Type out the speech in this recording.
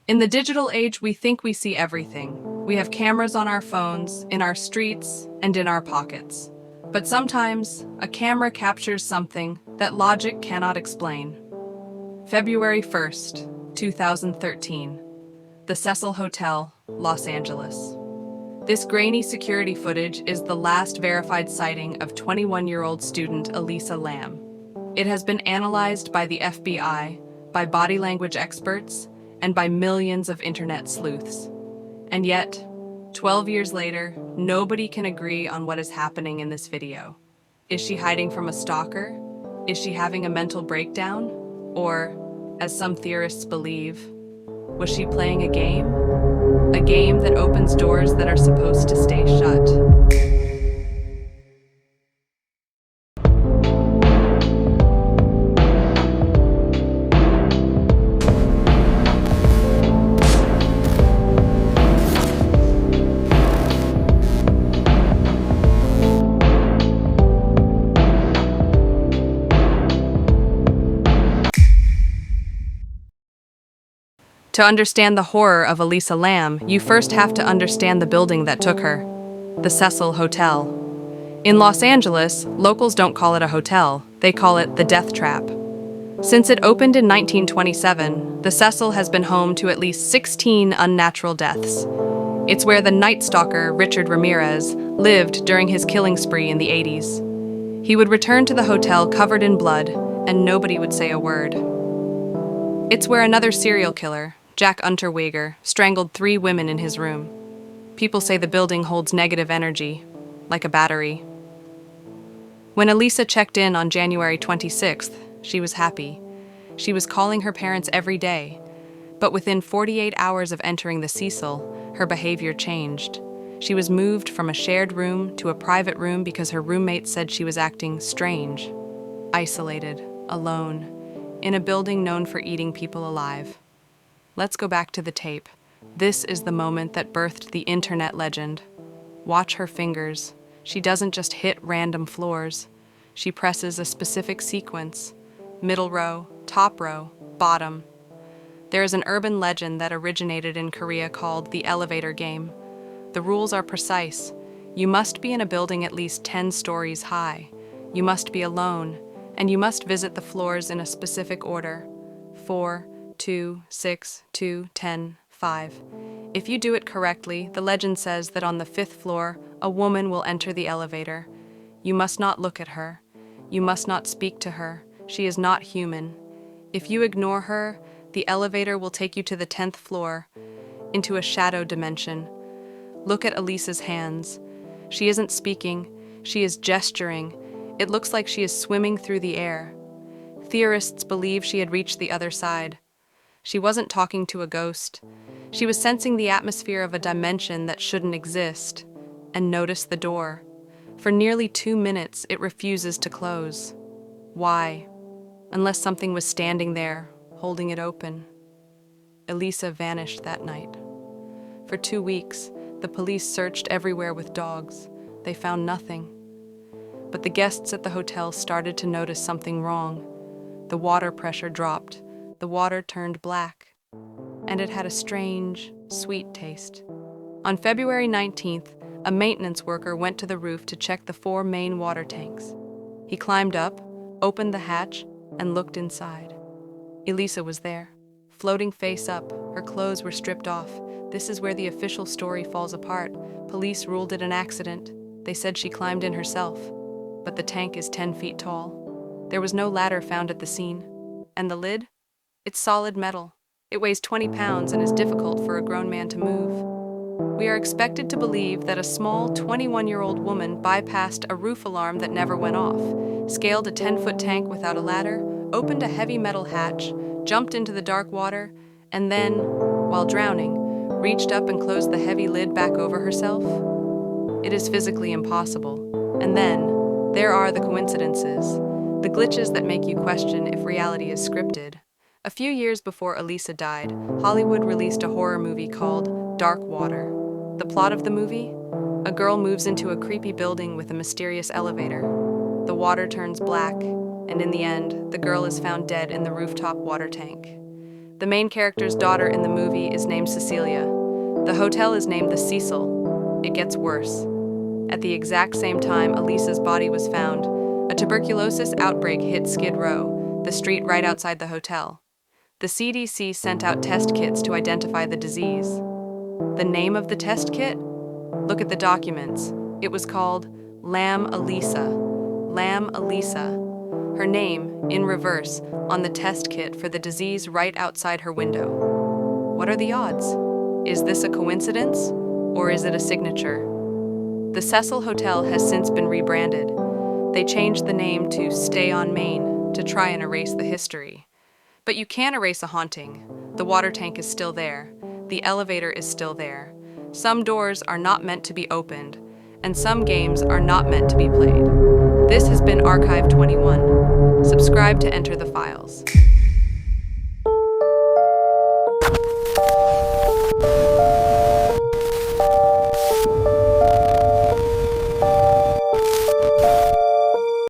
In the digital age, we think we see everything. We have cameras on our phones, in our streets, and in our pockets. But sometimes, a camera captures something that logic cannot explain. February 1st, 2013. The Cecil Hotel, Los Angeles. This grainy security footage is the last verified sighting of 21-year-old student Elisa Lam. It has been analyzed by the FBI, by body language experts, and by millions of internet sleuths. And yet, 12 years later, nobody can agree on what is happening in this video. Is she hiding from a stalker? Is she having a mental breakdown? Or, as some theorists believe, was she playing a game? A game that opens doors that are supposed to stay shut. To understand the horror of Elisa Lam, you first have to understand the building that took her, the Cecil Hotel. In Los Angeles, locals don't call it a hotel, they call it the Death Trap. Since it opened in 1927, the Cecil has been home to at least 16 unnatural deaths. It's where the Night Stalker, Richard Ramirez, lived during his killing spree in the 80s. He would return to the hotel covered in blood, and nobody would say a word. It's where another serial killer, Jack Unterweger, strangled 3 women in his room. People say the building holds negative energy, like a battery. When Elisa checked in on January 26th, she was happy. She was calling her parents every day. But within 48 hours of entering the Cecil, her behavior changed. She was moved from a shared room to a private room because her roommates said she was acting strange, isolated, alone, in a building known for eating people alive. Let's go back to the tape. This is the moment that birthed the internet legend. Watch her fingers. She doesn't just hit random floors. She presses a specific sequence. Middle row, top row, bottom. There is an urban legend that originated in Korea called the elevator game. The rules are precise. You must be in a building at least 10 stories high. You must be alone, and you must visit the floors in a specific order. 4, 2, 6, 2, 10, 5. If you do it correctly, the legend says that on the 5th floor, a woman will enter the elevator. You must not look at her. You must not speak to her. She is not human. If you ignore her, the elevator will take you to the 10th floor, into a shadow dimension. Look at Elisa's hands. She isn't speaking. She is gesturing. It looks like she is swimming through the air. Theorists believe she had reached the other side. She wasn't talking to a ghost. She was sensing the atmosphere of a dimension that shouldn't exist. And notice the door. For nearly 2 minutes, it refuses to close. Why? Unless something was standing there, holding it open. Elisa vanished that night. For 2 weeks, the police searched everywhere with dogs. They found nothing. But the guests at the hotel started to notice something wrong. The water pressure dropped. The water turned black, and it had a strange, sweet taste. On February 19th, a maintenance worker went to the roof to check the 4 main water tanks. He climbed up, opened the hatch, and looked inside. Elisa was there, floating face up. Her clothes were stripped off. This is where the official story falls apart. Police ruled it an accident. They said she climbed in herself, but the tank is 10 feet tall. There was no ladder found at the scene. And the lid? It's solid metal. It weighs 20 pounds and is difficult for a grown man to move. We are expected to believe that a small 21-year-old woman bypassed a roof alarm that never went off, scaled a 10-foot tank without a ladder, opened a heavy metal hatch, jumped into the dark water, and then, while drowning, reached up and closed the heavy lid back over herself. It is physically impossible. And then, there are the coincidences, the glitches that make you question if reality is scripted. A few years before Elisa died, Hollywood released a horror movie called Dark Water. The plot of the movie? A girl moves into a creepy building with a mysterious elevator. The water turns black, and in the end, the girl is found dead in the rooftop water tank. The main character's daughter in the movie is named Cecilia. The hotel is named the Cecil. It gets worse. At the exact same time Elisa's body was found, a tuberculosis outbreak hit Skid Row, the street right outside the hotel. The CDC sent out test kits to identify the disease. The name of the test kit? Look at the documents. It was called Lam Elisa. Lam Elisa. Her name, in reverse, on the test kit for the disease right outside her window. What are the odds? Is this a coincidence, or is it a signature? The Cecil Hotel has since been rebranded. They changed the name to Stay on Main to try and erase the history. But you can't erase a haunting. The water tank is still there. The elevator is still there. Some doors are not meant to be opened, and some games are not meant to be played. This has been Archive 21. Subscribe to enter the files.